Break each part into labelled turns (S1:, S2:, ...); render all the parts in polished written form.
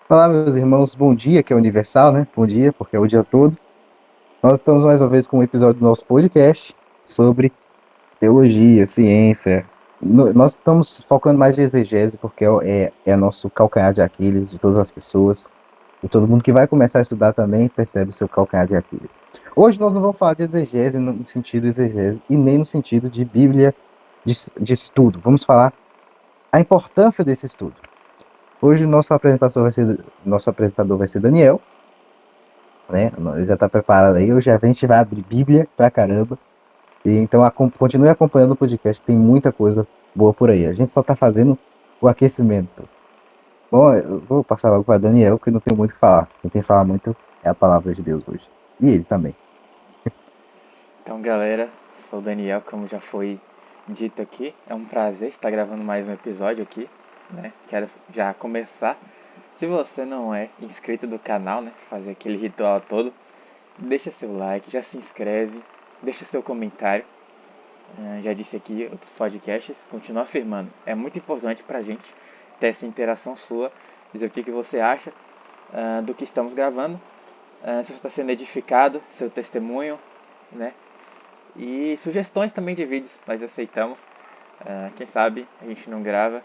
S1: Olá, meus irmãos, bom dia, que é universal, né? Bom dia, porque é o dia todo. Nós estamos mais uma vez com um episódio do nosso podcast sobre teologia, ciência. Nós estamos focando mais em exegese, porque é nosso calcanhar de Aquiles de todas as pessoas. E todo mundo que vai começar a estudar também percebe seu calcanhar de Aquiles. Hoje nós não vamos falar de exegese no sentido exegese e nem no sentido de Bíblia de estudo. Vamos falar a importância desse estudo. Hoje o nosso apresentador vai ser Daniel, né? Ele já tá preparado aí. Hoje a gente vai abrir Bíblia pra caramba. E então continue acompanhando o podcast, que tem muita coisa boa por aí. A gente só tá fazendo o aquecimento. Bom, eu vou passar logo para Daniel, que não tem muito o que falar. Quem tem que falar muito é a palavra de Deus hoje. E ele também.
S2: Então, galera, sou o Daniel, como já foi dito aqui. É um prazer estar gravando mais um episódio aqui, né? Quero já começar. Se você não é inscrito do canal, né? Fazer aquele ritual todo, deixa seu like, já se inscreve, deixa seu comentário. Já disse aqui em outros podcasts, continuo afirmando. É muito importante pra gente ter essa interação sua, dizer o que você acha do que estamos gravando, se você está sendo edificado, seu testemunho, né? E sugestões também de vídeos, nós aceitamos. Quem sabe a gente não grava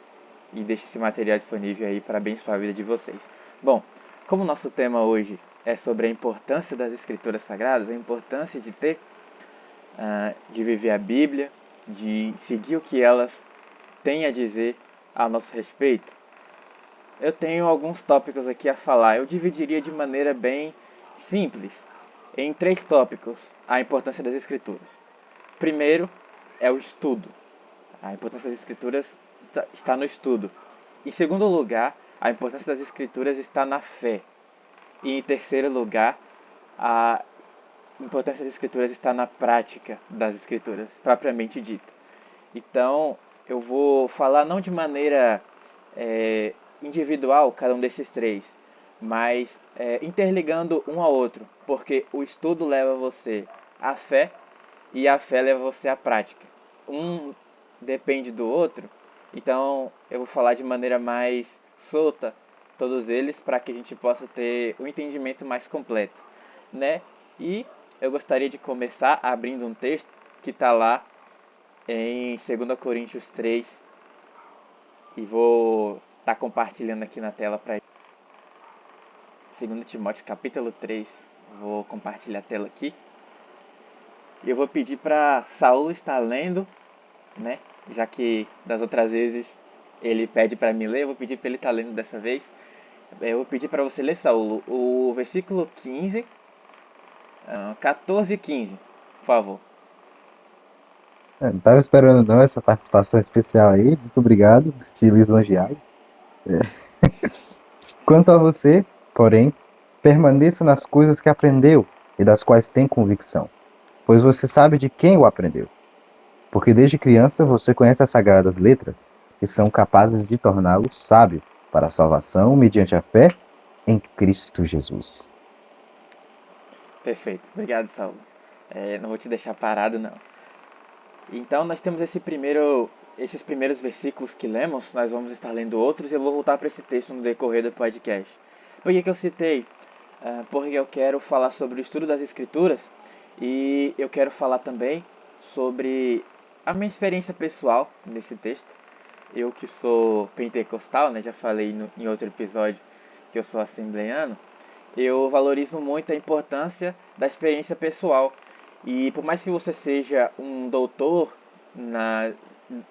S2: e deixa esse material disponível aí para abençoar a vida de vocês. Bom, como o nosso tema hoje é sobre a importância das escrituras sagradas, a importância de ter, de viver a Bíblia, de seguir o que elas têm a dizer a nosso respeito, eu tenho alguns tópicos aqui a falar. Eu dividiria de maneira bem simples em três tópicos a importância das escrituras. Primeiro é o estudo. A importância das escrituras está no estudo. Em segundo lugar, a importância das escrituras está na fé. E em terceiro lugar, a importância das escrituras está na prática das escrituras, propriamente dita. Então, eu vou falar não de maneira individual cada um desses três, mas interligando um ao outro, porque o estudo leva você à fé e a fé leva você à prática. Um depende do outro, então eu vou falar de maneira mais solta todos eles para que a gente possa ter um entendimento mais completo, né? E eu gostaria de começar abrindo um texto que está lá em 2 Coríntios 3 e vou estar compartilhando aqui na tela para 2 Timóteo capítulo 3. Vou compartilhar a tela aqui. E eu vou pedir para Saulo estar lendo, né? Já que das outras vezes ele pede para mim ler, eu vou pedir para ele estar lendo dessa vez. Eu vou pedir para você ler, Saulo, o versículo 15, 14 e 15, por favor.
S1: Não tava esperando não essa participação especial aí. Muito obrigado, estilo lisonjeado. Quanto a você, porém, permaneça nas coisas que aprendeu e das quais tem convicção, pois você sabe de quem o aprendeu. Porque desde criança você conhece as sagradas letras, que são capazes de torná-lo sábio para a salvação mediante a fé em Cristo Jesus.
S2: Perfeito, obrigado, Saulo. Não vou te deixar parado, não. Então nós temos esses primeiros versículos que lemos, nós vamos estar lendo outros e eu vou voltar para esse texto no decorrer do podcast. Por que eu citei? Porque eu quero falar sobre o estudo das escrituras e eu quero falar também sobre a minha experiência pessoal nesse texto. Eu que sou pentecostal, né, já falei em outro episódio que eu sou assembleiano, eu valorizo muito a importância da experiência pessoal. E por mais que você seja um doutor na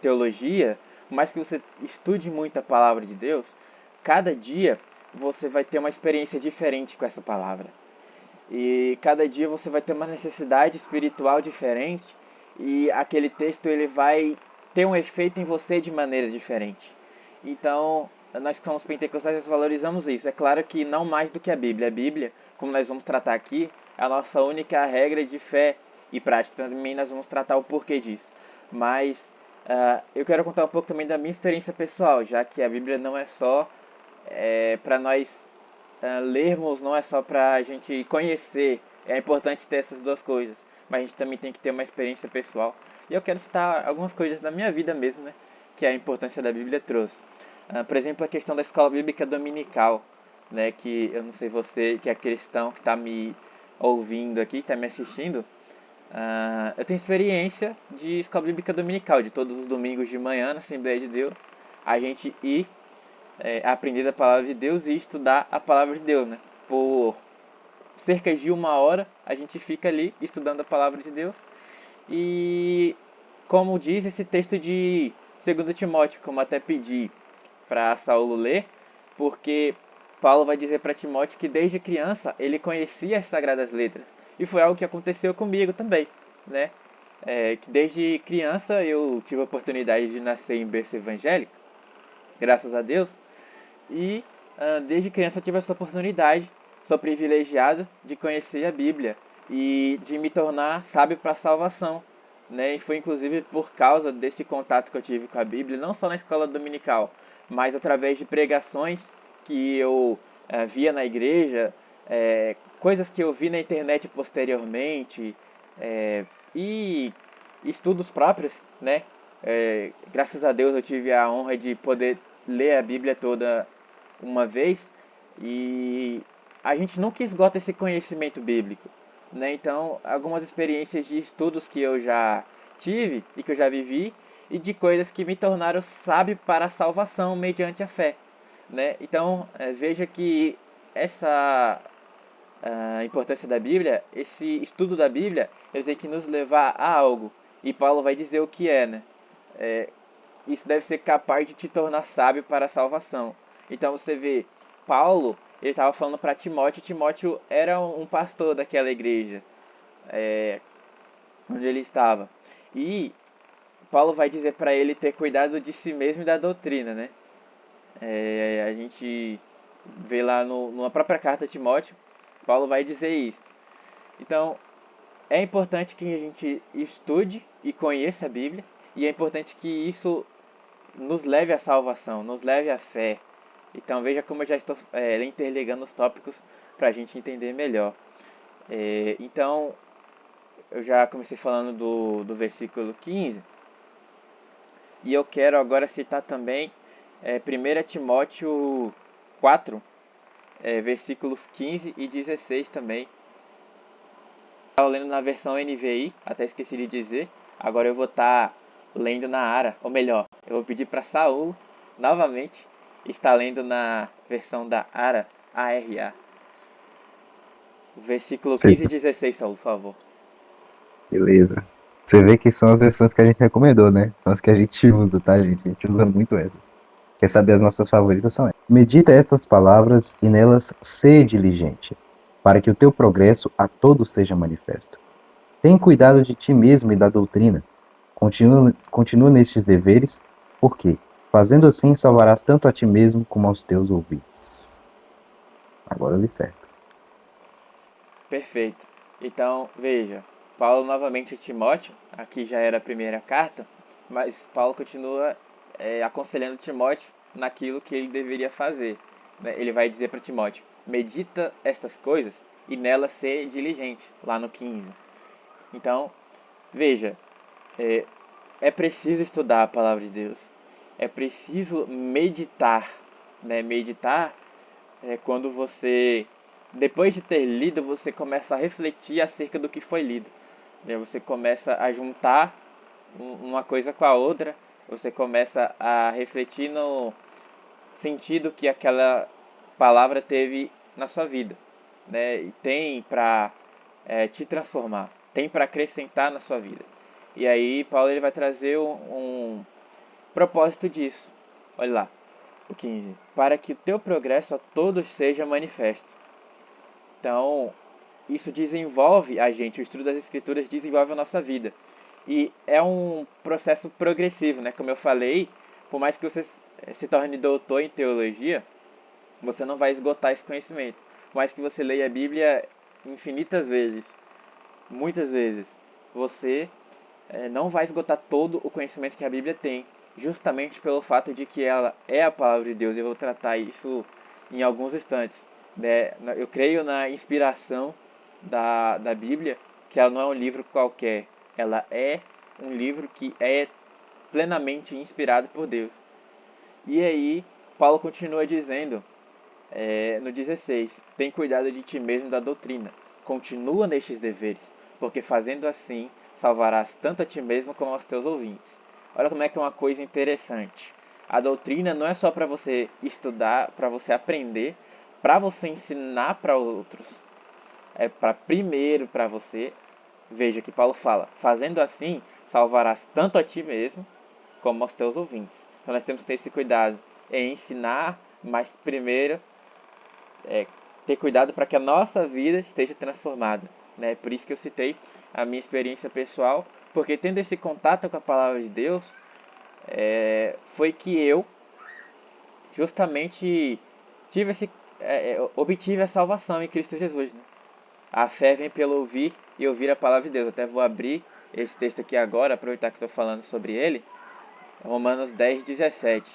S2: teologia, por mais que você estude muito a palavra de Deus, cada dia você vai ter uma experiência diferente com essa palavra. E cada dia você vai ter uma necessidade espiritual diferente e aquele texto ele vai ter um efeito em você de maneira diferente. Então, nós que somos pentecostais, nós valorizamos isso. É claro que não mais do que a Bíblia. A Bíblia, como nós vamos tratar aqui, é a nossa única regra de fé e prática. Também nós vamos tratar o porquê disso. Mas eu quero contar um pouco também da minha experiência pessoal, já que a Bíblia não é só para nós lermos, não é só para a gente conhecer. É importante ter essas duas coisas, mas a gente também tem que ter uma experiência pessoal. E eu quero citar algumas coisas da minha vida mesmo, né? Que a importância da Bíblia trouxe. Por exemplo, a questão da escola bíblica dominical. né, que eu não sei você que é cristão, que está me ouvindo aqui, que está me assistindo, eu tenho experiência de escola bíblica dominical, de todos os domingos de manhã na Assembleia de Deus, a gente ir aprender a palavra de Deus e estudar a palavra de Deus, né? Por cerca de 1 hora a gente fica ali estudando a palavra de Deus. E como diz esse texto de 2 Timóteo, como até pedi para Saulo ler, porque Paulo vai dizer para Timóteo que desde criança ele conhecia as Sagradas Letras. E foi algo que aconteceu comigo também, né? Que desde criança eu tive a oportunidade de nascer em berço evangélico, graças a Deus. E desde criança eu tive essa oportunidade, sou privilegiado de conhecer a Bíblia e de me tornar sábio para a salvação, né? E foi inclusive por causa desse contato que eu tive com a Bíblia, não só na escola dominical, mas através de pregações que eu via na igreja, coisas que eu vi na internet posteriormente, e estudos próprios, né? Graças a Deus eu tive a honra de poder ler a Bíblia toda uma vez e a gente nunca esgota esse conhecimento bíblico, né? Então, algumas experiências de estudos que eu já tive e que eu já vivi e de coisas que me tornaram sábio para a salvação mediante a fé, né? Então, veja que essa a importância da Bíblia, esse estudo da Bíblia, ele tem que nos levar a algo. E Paulo vai dizer o que é, né? É, isso deve ser capaz de te tornar sábio para a salvação. Então você vê, Paulo, ele estava falando para Timóteo, Timóteo era um pastor daquela igreja, é, onde ele estava. E Paulo vai dizer para ele ter cuidado de si mesmo e da doutrina, né? A gente vê lá numa própria carta a Timóteo, Paulo vai dizer isso. Então, é importante que a gente estude e conheça a Bíblia, e é importante que isso nos leve à salvação, nos leve à fé. Então veja como eu já estou interligando os tópicos para a gente entender melhor. Então, eu já comecei falando do versículo 15, e eu quero agora citar também 1 Timóteo 4, versículos 15 e 16 também. Estava lendo na versão NVI, até esqueci de dizer. Agora eu vou estar lendo na ARA, ou melhor, eu vou pedir para Saulo novamente estar lendo na versão da ARA, ARA. Versículo
S1: Sim,
S2: 15 e 16, Saulo, por favor.
S1: beleza. Você vê que são as versões que a gente recomendou, né? São as que a gente usa, tá, gente? A gente usa muito essas. Quer saber as nossas favoritas são essas. Medita estas palavras e nelas sê diligente, para que o teu progresso a todos seja manifesto. Tem cuidado de ti mesmo e da doutrina. Continua nestes deveres, porque, fazendo assim, salvarás tanto a ti mesmo como aos teus ouvintes. Agora eu li certo.
S2: Perfeito. Então, veja, Paulo novamente a Timóteo, aqui já era a primeira carta, mas Paulo continua aconselhando Timóteo naquilo que ele deveria fazer, né? Ele vai dizer para Timóteo: medita estas coisas e nelas ser diligente, lá no 15. Então, veja, é, é preciso estudar a palavra de Deus, é preciso meditar, né? Meditar é quando você, depois de ter lido, você começa a refletir acerca do que foi lido, né? Você começa a juntar uma coisa com a outra, você começa a refletir no sentido que aquela palavra teve na sua vida, né? E tem para te transformar, tem para acrescentar na sua vida. E aí Paulo ele vai trazer um propósito disso. Olha lá, o 15. Para que o teu progresso a todos seja manifesto. Então, isso desenvolve a gente, o estudo das escrituras desenvolve a nossa vida. E é um processo progressivo, né? Como eu falei, por mais que você se torne doutor em teologia, você não vai esgotar esse conhecimento. Por mais que você leia a Bíblia infinitas vezes, muitas vezes, você não vai esgotar todo o conhecimento que a Bíblia tem, justamente pelo fato de que ela é a palavra de Deus. Eu vou tratar isso em alguns instantes, né? Eu creio na inspiração da Bíblia, que ela não é um livro qualquer, ela é um livro que é plenamente inspirado por Deus. E aí, Paulo continua dizendo no 16, tem cuidado de ti mesmo da doutrina. Continua nestes deveres, porque fazendo assim, salvarás tanto a ti mesmo como aos teus ouvintes. Olha como é que é uma coisa interessante. A doutrina não é só para você estudar, para você aprender, para você ensinar para outros. É para primeiro para você. Veja que Paulo fala, fazendo assim, salvarás tanto a ti mesmo como aos teus ouvintes. Então nós temos que ter esse cuidado em ensinar, mas primeiro ter cuidado para que a nossa vida esteja transformada. Né? Por isso que eu citei a minha experiência pessoal, porque tendo esse contato com a palavra de Deus, foi que eu justamente obtive a salvação em Cristo Jesus. Né? A fé vem pelo ouvir e ouvir a palavra de Deus. Eu até vou abrir esse texto aqui agora, aproveitar que estou falando sobre ele. Romanos 10, 17,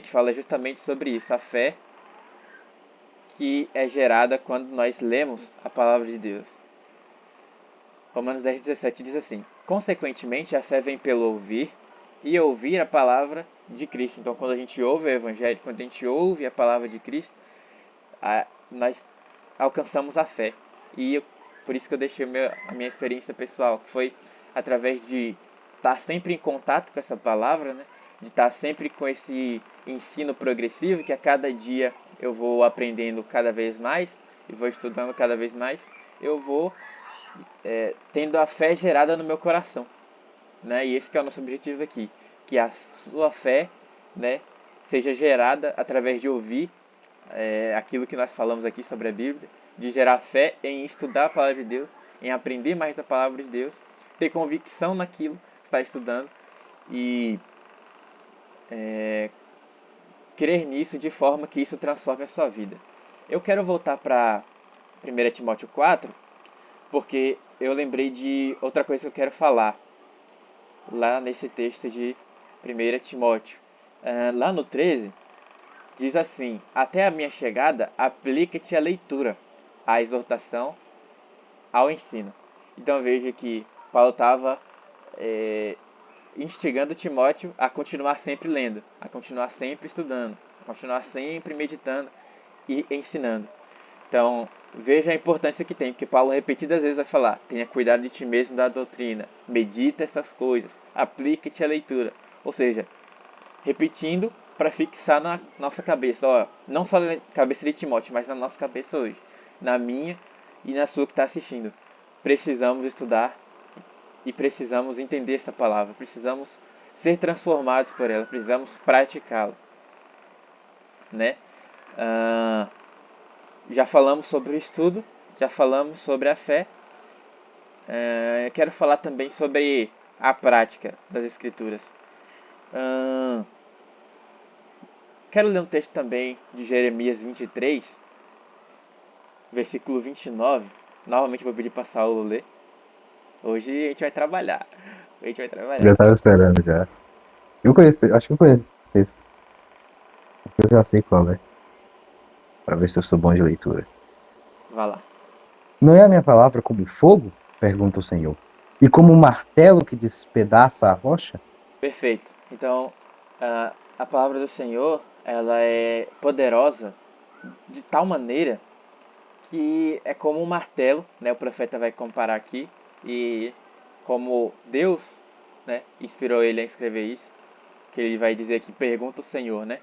S2: que fala justamente sobre isso. A fé que é gerada quando nós lemos a palavra de Deus. Romanos 10, 17 diz assim: consequentemente, a fé vem pelo ouvir e ouvir a palavra de Cristo. Então, quando a gente ouve o Evangelho, quando a gente ouve a palavra de Cristo, nós alcançamos a fé. E por isso que eu deixei a minha experiência pessoal, que foi através de estar sempre em contato com essa palavra, né? De estar sempre com esse ensino progressivo, que a cada dia eu vou aprendendo cada vez mais e vou estudando cada vez mais, eu vou tendo a fé gerada no meu coração. Né? E esse que é o nosso objetivo aqui, que a sua fé, né, seja gerada através de ouvir aquilo que nós falamos aqui sobre a Bíblia, de gerar fé em estudar a palavra de Deus, em aprender mais da palavra de Deus, ter convicção naquilo que está estudando e crer nisso de forma que isso transforme a sua vida. Eu quero voltar para 1 Timóteo 4, porque eu lembrei de outra coisa que eu quero falar lá nesse texto de 1 Timóteo. Lá no 13, diz assim: até a minha chegada, aplica-te à leitura, à exortação, ao ensino. Então veja que Paulo estava instigando Timóteo a continuar sempre lendo, a continuar sempre estudando, a continuar sempre meditando e ensinando. Então, veja a importância que tem, porque Paulo repetidas vezes vai falar: tenha cuidado de ti mesmo da doutrina, medita essas coisas, aplica-te à leitura. Ou seja, repetindo para fixar na nossa cabeça, ó, não só na cabeça de Timóteo, mas na nossa cabeça hoje, na minha e na sua que está assistindo. Precisamos estudar e precisamos entender essa palavra, precisamos ser transformados por ela, precisamos praticá-la, né? Já falamos sobre o estudo, já falamos sobre a fé. Eu quero falar também sobre a prática das Escrituras. Quero ler um texto também de Jeremias 23, versículo 29. Novamente vou pedir para Saulo ler. Hoje a gente vai trabalhar. Hoje a gente vai trabalhar.
S1: Já tava esperando já. Eu conheço, acho que eu conheço esse texto. Eu já sei qual é. Pra ver se eu sou bom de leitura.
S2: Vai lá.
S1: Não é a minha palavra como fogo? Pergunta o Senhor. E como um martelo que despedaça a rocha?
S2: Perfeito. Então, a palavra do Senhor, ela é poderosa de tal maneira que é como um martelo, né? O profeta vai comparar aqui, e como Deus, né, inspirou ele a escrever isso, que ele vai dizer aqui: pergunta o Senhor, né?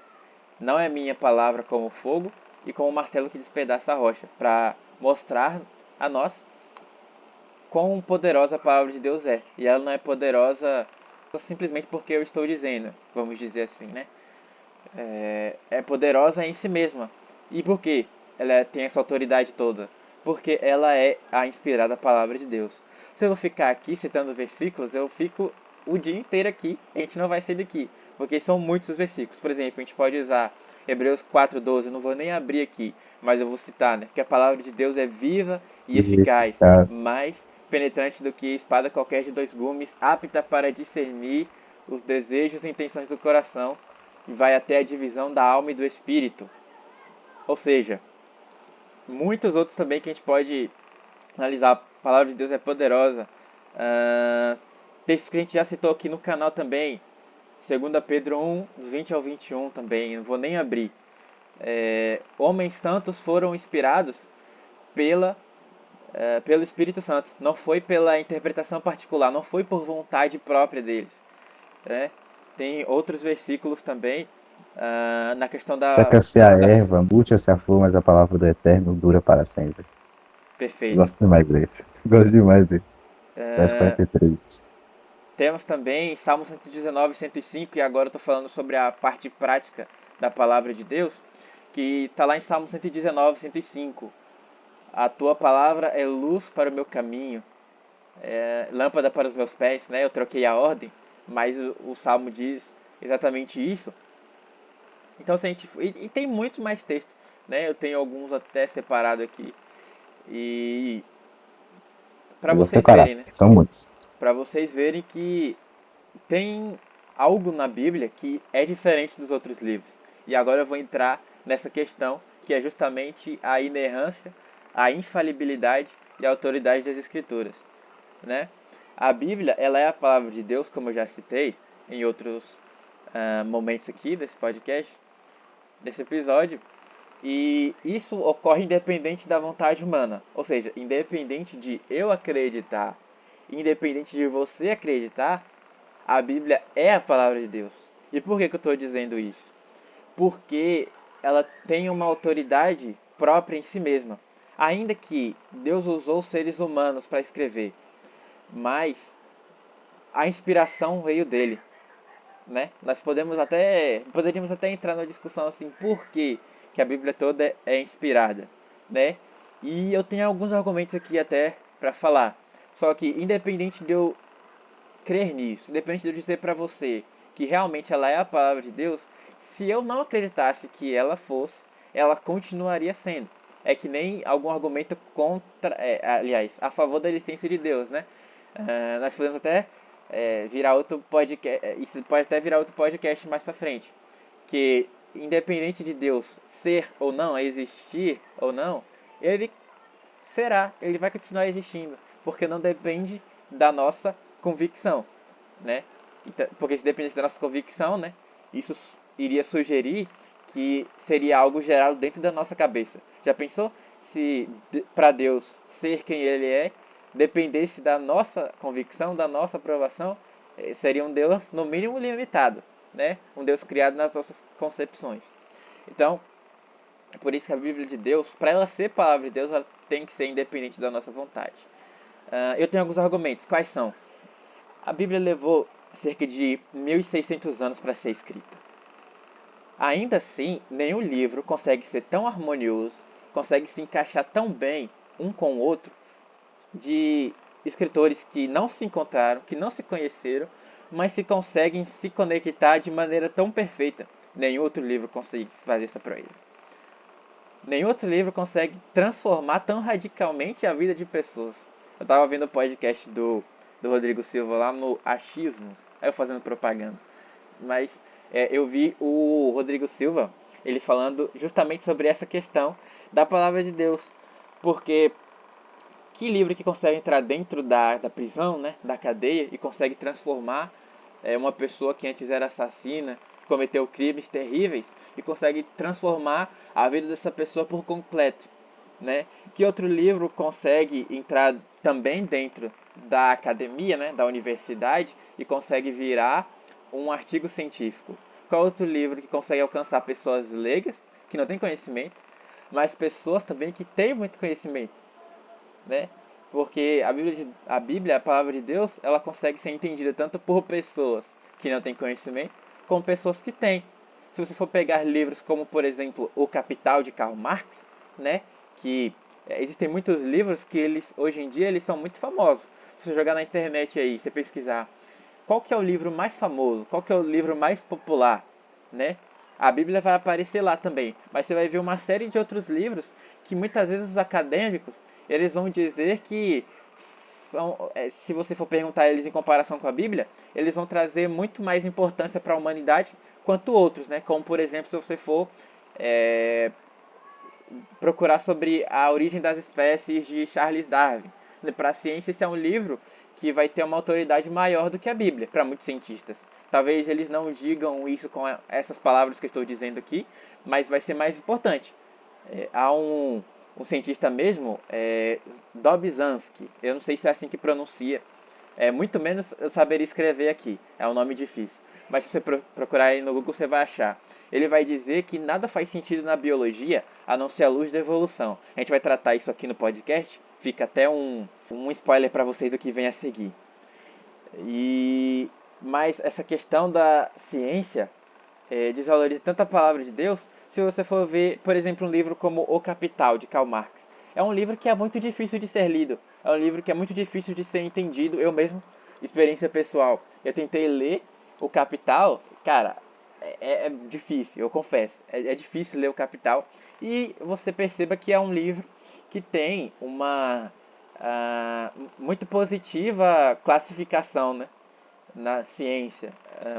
S2: Não é minha palavra como fogo e como um martelo que despedaça a rocha, para mostrar a nós quão poderosa a palavra de Deus é. E ela não é poderosa simplesmente porque eu estou dizendo, vamos dizer assim, né? É poderosa em si mesma. E por quê? Ela tem essa autoridade toda? Porque ela é a inspirada palavra de Deus. Se eu vou ficar aqui citando versículos, eu fico o dia inteiro aqui, a gente não vai sair daqui, porque são muitos os versículos. Por exemplo, a gente pode usar Hebreus 4:12, eu não vou nem abrir aqui, mas eu vou citar, né? Que a palavra de Deus é viva e
S1: E,
S2: eficaz,
S1: tá,
S2: mais penetrante do que espada qualquer de dois gumes, apta para discernir os desejos e intenções do coração, e vai até a divisão da alma e do espírito. Ou seja, muitos outros também que a gente pode analisar. A palavra de Deus é poderosa. Texto que a gente já citou aqui no canal também, 2 Pedro 1, 20 ao 21 também, não vou nem abrir. homens santos foram inspirados pela, pelo Espírito Santo. Não foi pela interpretação particular, não foi por vontade própria deles. Né? Tem outros versículos também na questão
S1: Seca-se a
S2: da...
S1: erva, murcha-se a flor, mas a palavra do Eterno dura para sempre.
S2: Perfeito.
S1: Gosto demais desse. Gosto demais desse. Verso
S2: É,
S1: 43.
S2: temos também Salmo 119 e 105, e agora eu estou falando sobre a parte prática da palavra de Deus, que está lá em Salmo 119 e 105. A tua palavra é luz para o meu caminho, lâmpada para os meus pés, né? Eu troquei a ordem, mas o Salmo diz exatamente isso. Então, se a gente, e tem muito mais texto, né? Eu tenho alguns até separado aqui. E para
S1: Eu vou
S2: vocês
S1: separar,
S2: verem, né?
S1: porque são muitos.
S2: Para vocês verem que tem algo na Bíblia que é diferente dos outros livros. E agora eu vou entrar nessa questão, que é justamente a inerrância, a infalibilidade e a autoridade das Escrituras, né? A Bíblia, ela é a palavra de Deus, como eu já citei em outros momentos aqui desse podcast, desse episódio, e isso ocorre independente da vontade humana, ou seja, independente de eu acreditar, independente de você acreditar, a Bíblia é a palavra de Deus. E por que eu estou dizendo isso? Porque ela tem uma autoridade própria em si mesma. Ainda que Deus usou seres humanos para escrever, mas a inspiração veio dele, né? Nós poderíamos até entrar na discussão assim, por que a Bíblia toda é inspirada, né? E eu tenho alguns argumentos aqui até para falar. Só que independente de eu crer nisso, independente de eu dizer para você que realmente ela é a palavra de Deus, se eu não acreditasse que ela fosse, ela continuaria sendo. É que nem algum argumento contra, aliás, a favor da existência de Deus, né? Nós podemos até virar outro podcast, isso pode até virar outro podcast mais para frente, que independente de Deus ser ou não, existir ou não, ele ele vai continuar existindo, porque não depende da nossa convicção, né? Então, porque se dependesse da nossa convicção, né, isso iria sugerir que seria algo gerado dentro da nossa cabeça. Já pensou se para Deus ser quem ele é dependesse da nossa convicção, da nossa aprovação? Seria um Deus no mínimo limitado, né? Um Deus criado nas nossas concepções. Então, é por isso que a Bíblia de Deus, para ela ser palavra de Deus, ela tem que ser independente da nossa vontade. Eu tenho alguns argumentos. Quais são? A Bíblia levou cerca de 1.600 anos para ser escrita. Ainda assim, nenhum livro consegue ser tão harmonioso, consegue se encaixar tão bem um com o outro, de escritores que não se encontraram, que não se conheceram, mas se conseguem se conectar de maneira tão perfeita. Nenhum outro livro consegue fazer essa proeza. Nenhum outro livro consegue transformar tão radicalmente a vida de pessoas. Eu estava vendo o podcast do Rodrigo Silva lá no Achismos, aí eu fazendo propaganda. Mas eu vi o Rodrigo Silva, ele falando justamente sobre essa questão da palavra de Deus. Porque que livro que consegue entrar dentro da prisão, né, da cadeia, e consegue transformar uma pessoa que antes era assassina, cometeu crimes terríveis, e consegue transformar a vida dessa pessoa por completo, né? Que outro livro consegue entrar também dentro da academia, né, da universidade, e consegue virar um artigo científico? Qual outro livro que consegue alcançar pessoas leigas, que não têm conhecimento, mas pessoas também que têm muito conhecimento, né? Porque a Bíblia, a palavra de Deus, ela consegue ser entendida tanto por pessoas que não têm conhecimento, como pessoas que têm. Se você for pegar livros como, por exemplo, O Capital de Karl Marx, né, que existem muitos livros que eles hoje em dia eles são muito famosos. Se você jogar na internet aí, você pesquisar qual que é o livro mais famoso, qual que é o livro mais popular, né? A Bíblia vai aparecer lá também, mas você vai ver uma série de outros livros que muitas vezes os acadêmicos eles vão dizer que são, se você for perguntar eles em comparação com a Bíblia, eles vão trazer muito mais importância para a humanidade quanto outros, né? Como por exemplo, se você for procurar sobre a origem das espécies de Charles Darwin. Para a ciência, esse é um livro que vai ter uma autoridade maior do que a Bíblia, para muitos cientistas. Talvez eles não digam isso com essas palavras que eu estou dizendo aqui, mas vai ser mais importante. Há um cientista mesmo, Dobzhansky, eu não sei se é assim que pronuncia, muito menos eu saberia escrever aqui, é um nome difícil. Mas se você procurar aí no Google, você vai achar. Ele vai dizer que nada faz sentido na biologia a não ser a luz da evolução. A gente vai tratar isso aqui no podcast, fica até um spoiler para vocês do que vem a seguir. Mas essa questão da ciência desvaloriza tanto a palavra de Deus, se você for ver, por exemplo, um livro como O Capital, de Karl Marx. É um livro que é muito difícil de ser lido, é um livro que é muito difícil de ser entendido. Eu mesmo, experiência pessoal, eu tentei ler O Capital, cara, é difícil, eu confesso, é difícil ler O Capital, e você perceba que é um livro que tem uma muito positiva classificação, né, na ciência.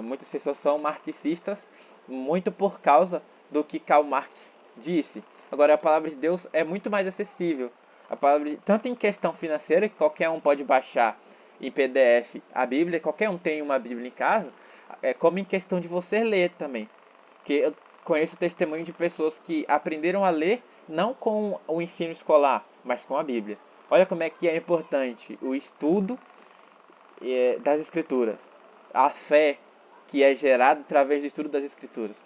S2: Muitas pessoas são marxistas muito por causa do que Karl Marx disse. Agora, a palavra de Deus é muito mais acessível. Tanto em questão financeira, que qualquer um pode baixar em PDF a Bíblia, qualquer um tem uma Bíblia em casa, como em questão de você ler também. Que eu conheço testemunho de pessoas que aprenderam a ler não com o ensino escolar, mas com a Bíblia. Olha como é que é importante o estudo das Escrituras. A fé que é gerada através do estudo das Escrituras.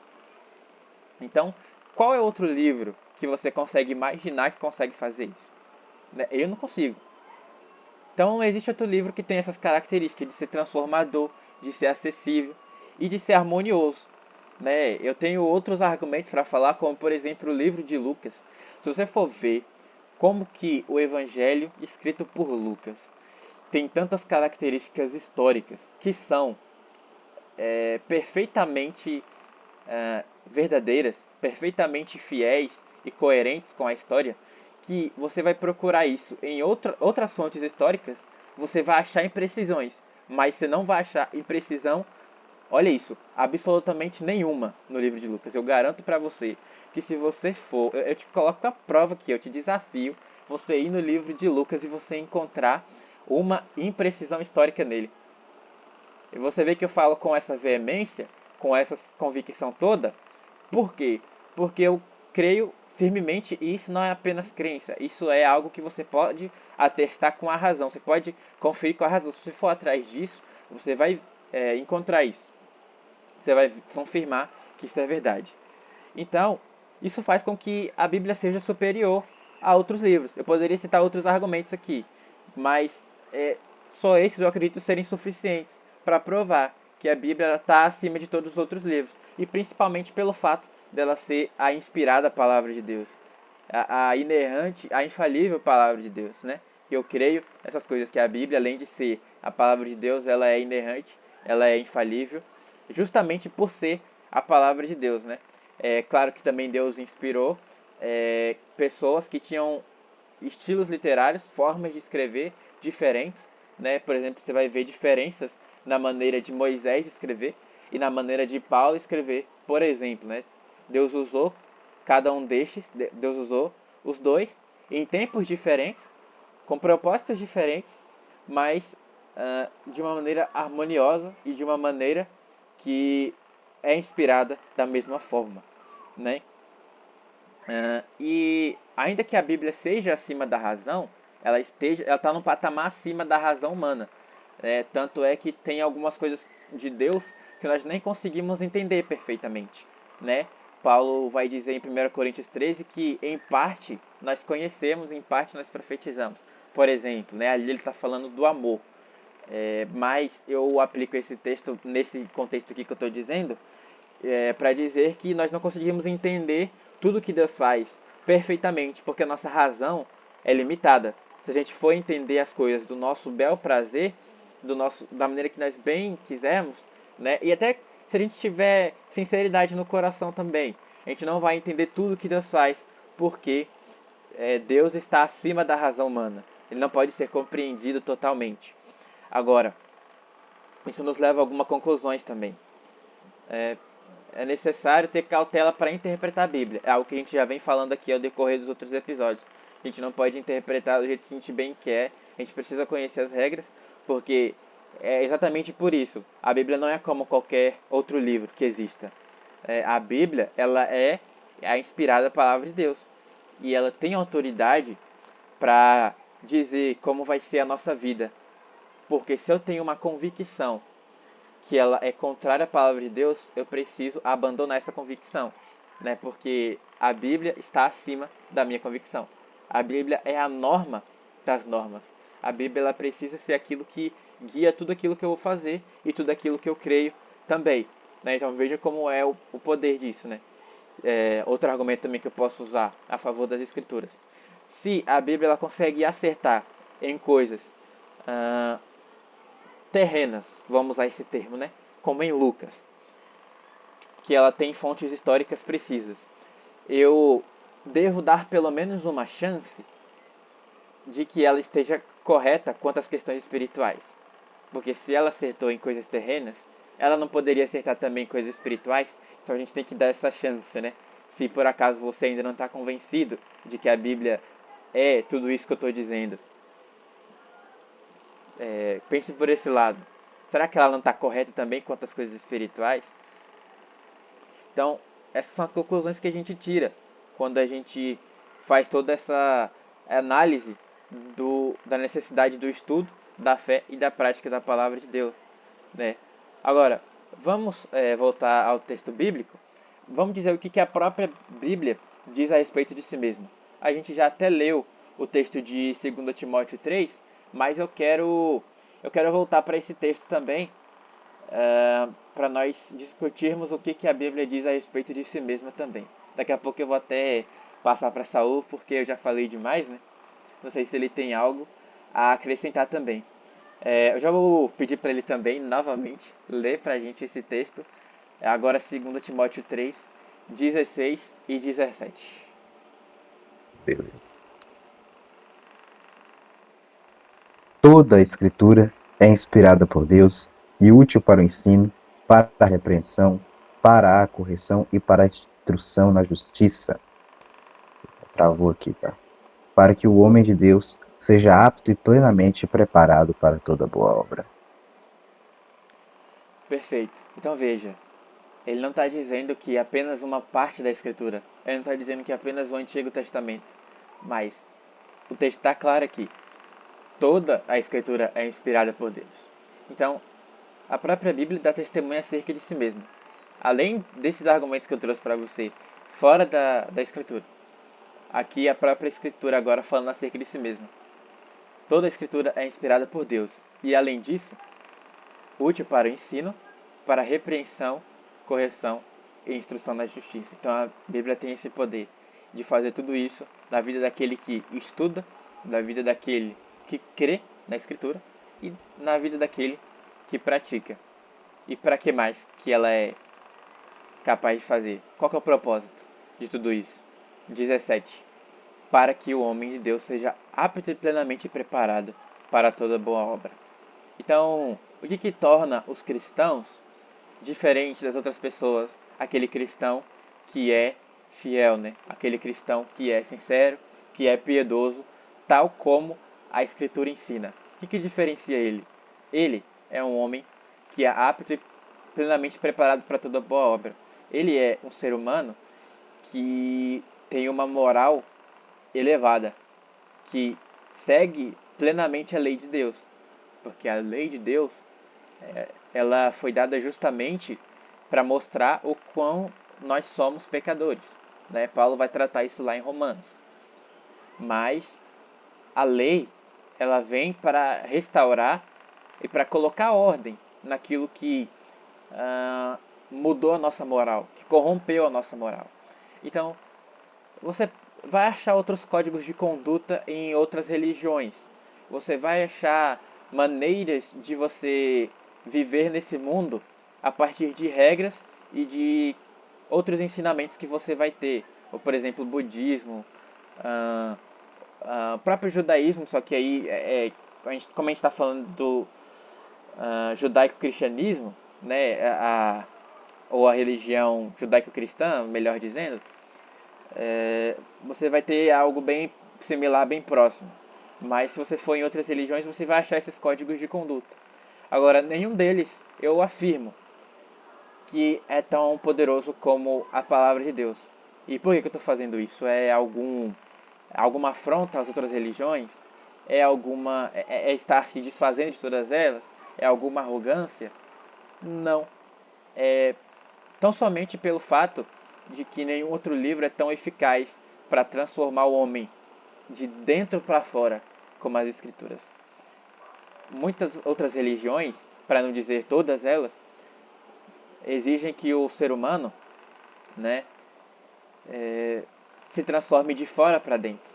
S2: Então, qual é outro livro que você consegue imaginar que consegue fazer isso? Eu não consigo. Então, existe outro livro que tem essas características de ser transformador, de ser acessível e de ser harmonioso. Eu tenho outros argumentos para falar, como por exemplo o livro de Lucas. Se você for ver como que o evangelho escrito por Lucas tem tantas características históricas que são perfeitamente verdadeiras, perfeitamente fiéis e coerentes com a história, que você vai procurar isso em outras fontes históricas, você vai achar imprecisões, mas você não vai achar imprecisão, olha isso, absolutamente nenhuma no livro de Lucas. Eu garanto para você que se você for, eu te coloco a prova aqui, eu te desafio você ir no livro de Lucas e você encontrar uma imprecisão histórica nele. E você vê que eu falo com essa veemência, com essa convicção toda. Por quê? Porque eu creio firmemente, e isso não é apenas crença, isso é algo que você pode atestar com a razão, você pode conferir com a razão. Se você for atrás disso, você vai encontrar isso. Você vai confirmar que isso é verdade. Então, isso faz com que a Bíblia seja superior a outros livros. Eu poderia citar outros argumentos aqui, mas só esses eu acredito serem suficientes para provar que a Bíblia está acima de todos os outros livros. E principalmente pelo fato dela ser a inspirada palavra de Deus. A inerrante, a infalível palavra de Deus, né? Eu creio essas coisas, que a Bíblia, além de ser a palavra de Deus, ela é inerrante, ela é infalível, justamente por ser a palavra de Deus, né? É claro que também Deus inspirou pessoas que tinham estilos literários, formas de escrever diferentes, né? Por exemplo, você vai ver diferenças na maneira de Moisés escrever e na maneira de Paulo escrever, por exemplo, né? Deus usou cada um destes, Deus usou os dois em tempos diferentes, com propósitos diferentes, mas de uma maneira harmoniosa e de uma maneira que é inspirada da mesma forma, né? E ainda que a Bíblia seja acima da razão, ela está num patamar acima da razão humana. Tanto é que tem algumas coisas de Deus que nós nem conseguimos entender perfeitamente, né? Paulo vai dizer em 1 Coríntios 13 que em parte nós conhecemos, em parte nós profetizamos. Por exemplo, né, ali ele está falando do amor. Mas eu aplico esse texto nesse contexto aqui que eu estou dizendo, para dizer que nós não conseguimos entender tudo que Deus faz perfeitamente, porque a nossa razão é limitada. Se a gente for entender as coisas do nosso bel prazer, da maneira que nós bem quisermos, né? E até se a gente tiver sinceridade no coração também, a gente não vai entender tudo que Deus faz, porque Deus está acima da razão humana. Ele não pode ser compreendido totalmente. Agora, isso nos leva a algumas conclusões também. É necessário ter cautela para interpretar a Bíblia. É algo que a gente já vem falando aqui ao decorrer dos outros episódios. A gente não pode interpretar do jeito que a gente bem quer. A gente precisa conhecer as regras, porque é exatamente por isso. A Bíblia não é como qualquer outro livro que exista. A Bíblia, ela é a inspirada palavra de Deus. E ela tem autoridade para dizer como vai ser a nossa vida. Porque se eu tenho uma convicção que ela é contrária à palavra de Deus, eu preciso abandonar essa convicção, né? Porque a Bíblia está acima da minha convicção. A Bíblia é a norma das normas. A Bíblia ela precisa ser aquilo que guia tudo aquilo que eu vou fazer e tudo aquilo que eu creio também, né? Então veja como é o poder disso, né? Outro argumento também que eu posso usar a favor das Escrituras. Se a Bíblia ela consegue acertar em coisas ah, terrenas, vamos usar esse termo, né? Como em Lucas, que ela tem fontes históricas precisas. Eu devo dar pelo menos uma chance de que ela esteja correta quanto às questões espirituais. Porque se ela acertou em coisas terrenas, ela não poderia acertar também em coisas espirituais, então a gente tem que dar essa chance, né? Se por acaso você ainda não está convencido de que a Bíblia é tudo isso que eu estou dizendo, pense por esse lado. Será que ela não está correta também quanto às coisas espirituais? Então, essas são as conclusões que a gente tira quando a gente faz toda essa análise da necessidade do estudo, da fé e da prática da palavra de Deus, né? Agora, vamos voltar ao texto bíblico. Vamos dizer o que a própria Bíblia diz a respeito de si mesma. A gente já até leu o texto de 2 Timóteo 3, mas eu quero voltar para esse texto também, para nós discutirmos o que a Bíblia diz a respeito de si mesma também. Daqui a pouco eu vou até passar para Saul, porque eu já falei demais, né? Não sei se ele tem algo a acrescentar também. Eu já vou pedir para ele também, novamente, ler para a gente esse texto. Agora 2 Timóteo 3, 16 e 17.
S1: Beleza. Toda a Escritura é inspirada por Deus e útil para o ensino, para a repreensão, para a correção e para a instrução na justiça. Travou aqui, tá? Para que o homem de Deus seja apto e plenamente preparado para toda boa obra.
S2: Perfeito. Então veja, ele não está dizendo que é apenas uma parte da Escritura. Ele não está dizendo que é apenas o Antigo Testamento. Mas o texto está claro aqui. Toda a Escritura é inspirada por Deus. Então, a própria Bíblia dá testemunho acerca de si mesma. Além desses argumentos que eu trouxe para você, fora da Escritura. Aqui a própria Escritura agora falando acerca de si mesma. Toda a Escritura é inspirada por Deus. E além disso, útil para o ensino, para a repreensão, correção e instrução na justiça. Então a Bíblia tem esse poder de fazer tudo isso na vida daquele que estuda, na vida daquele que crê na Escritura e na vida daquele que pratica. E para que mais que ela é capaz de fazer? Qual que é o propósito de tudo isso? 17. Para que o homem de Deus seja apto e plenamente preparado para toda boa obra. Então, o que torna os cristãos diferentes das outras pessoas? Aquele cristão que é fiel, né? Aquele cristão que é sincero, que é piedoso, tal como a Escritura ensina. O que diferencia ele? Ele é um homem que é apto e plenamente preparado para toda boa obra. Ele é um ser humano que tem uma moral elevada, que segue plenamente a lei de Deus, porque a lei de Deus ela foi dada justamente para mostrar o quão nós somos pecadores, né? Paulo vai tratar isso lá em Romanos. Mas a lei ela vem para restaurar e para colocar ordem naquilo que mudou a nossa moral, que corrompeu a nossa moral. Então, você vai achar outros códigos de conduta em outras religiões. Você vai achar maneiras de você viver nesse mundo a partir de regras e de outros ensinamentos que você vai ter. Ou, por exemplo, o budismo, o próprio judaísmo, só que aí, como a gente está falando do judaico-cristianismo, né, ou a religião judaico-cristã, melhor dizendo, você vai ter algo bem similar, bem próximo. Mas se você for em outras religiões, você vai achar esses códigos de conduta. Agora, nenhum deles, eu afirmo, que é tão poderoso como a palavra de Deus. E por que eu estou fazendo isso? É alguma afronta às outras religiões? É estar se desfazendo de todas elas? É alguma arrogância? Não. É tão somente pelo fato de que nenhum outro livro é tão eficaz para transformar o homem de dentro para fora como as Escrituras. Muitas outras religiões, para não dizer todas elas, exigem que o ser humano, né, se transforme de fora para dentro.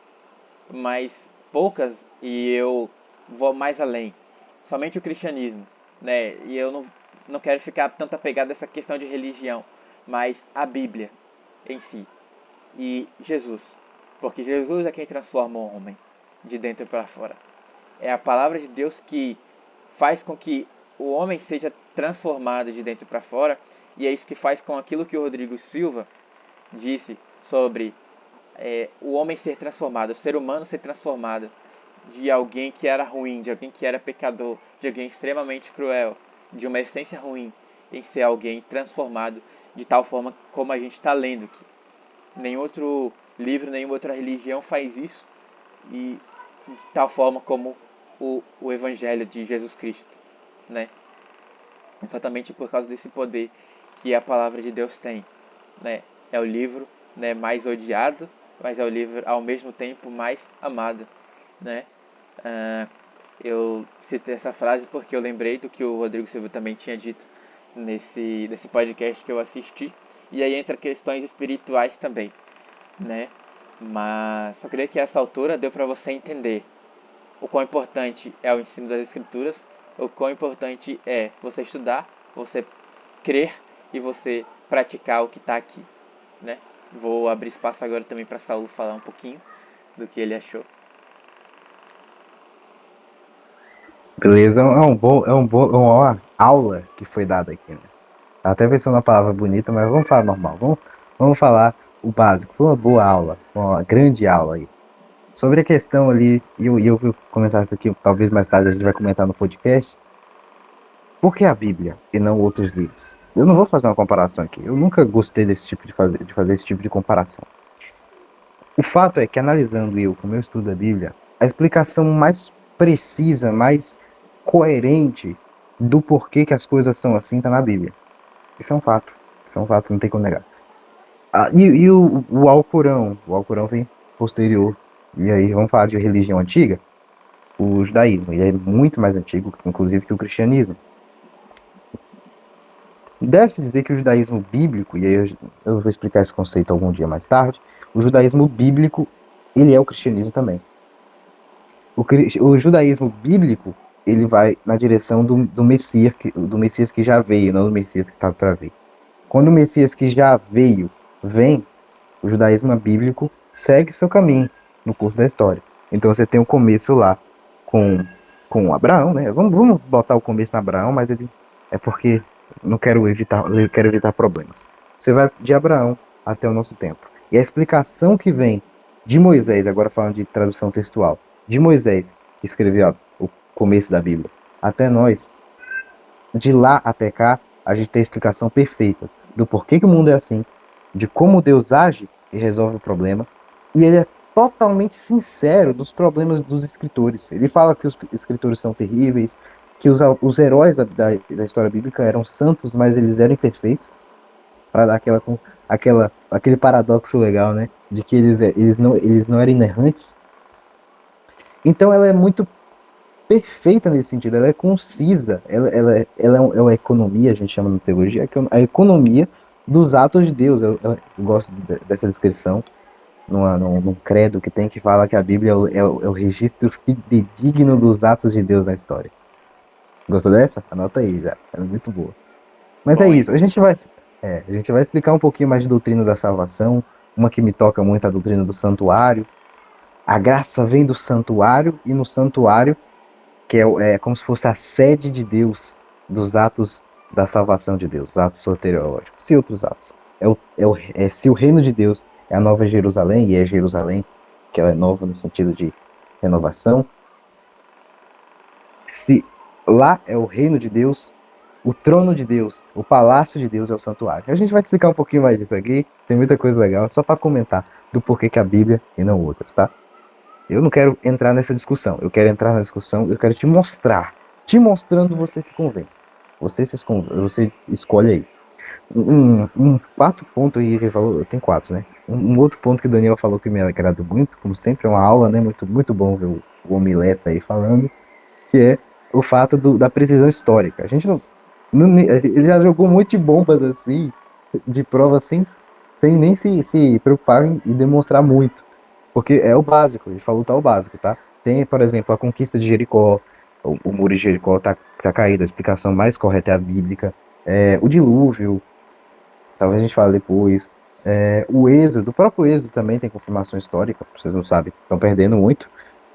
S2: Mas poucas, e eu vou mais além, somente o cristianismo, né? E eu não quero ficar tanto apegado a essa questão de religião, mas a Bíblia em si e Jesus, porque Jesus é quem transforma o homem de dentro para fora. É a palavra de Deus que faz com que o homem seja transformado de dentro para fora, e é isso que faz com aquilo que o Rodrigo Silva disse sobre o homem ser transformado, o ser humano ser transformado de alguém que era ruim, de alguém que era pecador, de alguém extremamente cruel, de uma essência ruim, em ser alguém transformado de tal forma como a gente está lendo aqui. Nenhum outro livro, nenhuma outra religião faz isso, e de tal forma como o Evangelho de Jesus Cristo, né? Exatamente por causa desse poder que a palavra de Deus tem, né? É o livro, né, mais odiado, mas é o livro ao mesmo tempo mais amado, né? Ah, eu citei essa frase porque eu lembrei do que o Rodrigo Silva também tinha dito nesse podcast que eu assisti, e aí entra questões espirituais também, né? Mas só queria que a essa altura deu para você entender o quão importante é o ensino das escrituras, o quão importante é você estudar, você crer e você praticar o que está aqui, né? Vou abrir espaço agora também para Saulo falar um pouquinho do que ele achou.
S1: Beleza, é uma aula que foi dada aqui, né? Até pensando na palavra bonita, mas vamos falar normal. Vamos falar o básico. Foi uma boa aula, uma grande aula aí. Sobre a questão ali, e eu vou comentar isso aqui, talvez mais tarde a gente vai comentar no podcast. Por que a Bíblia e não outros livros? Eu não vou fazer uma comparação aqui. Eu nunca gostei desse tipo de fazer esse tipo de comparação. O fato é que, analisando eu, como eu estudo a Bíblia, a explicação mais precisa, mais coerente do porquê que as coisas são assim está na Bíblia. Isso é um fato. Isso é um fato, não tem como negar. E o Alcorão? O Alcorão vem posterior. E aí, vamos falar de religião antiga? O judaísmo. Ele é muito mais antigo, inclusive, que o cristianismo. Deve-se dizer que o judaísmo bíblico, e aí eu vou explicar esse conceito algum dia mais tarde, o judaísmo bíblico, ele é o cristianismo também. O judaísmo bíblico, ele vai na direção do Messias que já veio, não do Messias que estava para vir. Quando o Messias que já veio vem, o judaísmo bíblico segue seu caminho no curso da história. Então você tem o começo lá com Abraão, né? Vamos botar o começo na Abraão, mas ele é porque eu quero evitar problemas. Você vai de Abraão até o nosso tempo. E a explicação que vem de Moisés, agora falando de tradução textual, de Moisés, que escreveu o começo da Bíblia, até nós, de lá até cá, a gente tem a explicação perfeita do porquê que o mundo é assim, de como Deus age e resolve o problema, e ele é totalmente sincero dos problemas dos escritores. Ele fala que os escritores são terríveis, que os heróis da história bíblica eram santos, mas eles eram imperfeitos, para dar aquele paradoxo legal, né? De que eles não eram inerrantes. Então ela é muito perfeita nesse sentido, ela é concisa, é uma economia, a gente chama na teologia, a economia dos atos de Deus. Eu gosto dessa descrição num credo que tem, que fala que a Bíblia é o registro fidedigno dos atos de Deus na história. Gostou dessa? Anota aí já, é muito boa. Mas é
S2: Bom, hein?
S1: isso, a gente vai explicar um pouquinho mais de doutrina da salvação, uma que me toca muito, a doutrina do santuário. A graça vem do santuário, e no santuário que é como se fosse a sede de Deus, dos atos da salvação de Deus, os atos soteriológicos e outros atos. Se o reino de Deus é a nova Jerusalém, e é Jerusalém, que ela é nova no sentido de renovação, se Lá é o reino de Deus, o trono de Deus, o palácio de Deus é o santuário. A gente vai explicar um pouquinho mais disso aqui, tem muita coisa legal, só para comentar do porquê que a Bíblia e não outras, tá? Eu não quero entrar nessa discussão, eu quero entrar na discussão, eu quero te mostrar. Te mostrando, você se convence. Você escolhe aí. Quatro pontos aí que ele falou, tem quatro, né? Um outro ponto que o Daniel falou que me agradou muito, como sempre, é uma aula, né? Muito bom ver o Omileta aí falando, que é o fato da precisão histórica. A gente ele já jogou muito de bombas assim, de prova sem nem se preocupar em demonstrar muito. Porque é o básico, ele falou tá o básico, tá? Tem, por exemplo, a conquista de Jericó, o muro de Jericó tá caído, a explicação mais correta é a bíblica. O dilúvio, talvez a gente fale depois. O Êxodo, o próprio Êxodo também tem confirmação histórica, vocês não sabem, estão perdendo muito.